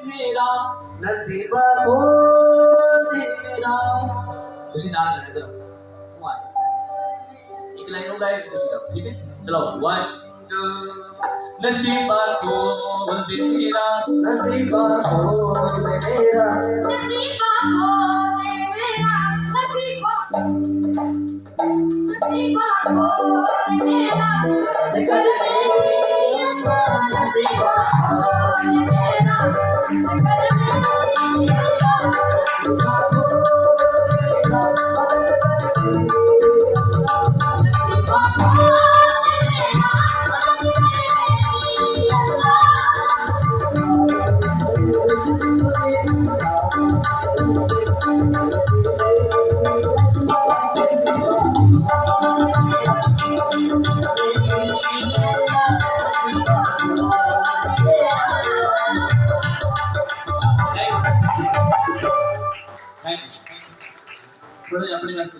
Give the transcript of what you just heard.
मेरा नसीबा खोल दे मेरा। तुसी नाल गाने इधर वन एक लाइन और गाए तुसी गाओ ठीक है चलो 1 2 नसीबा खोल दे मेरा नसीबा खोल दे मेरा। नसीबा खोल दे मेरा नसीबा खोल दे मेरा कर मेरी अल्लाह नसीबा खोल दे मेरा कर मेरी अल्लाह नसीबा खोल दे मेरा। नसीबा खोल दे मेरा कर मेरी अल्लाह थैंक यू थोड़ा अपने वास्ते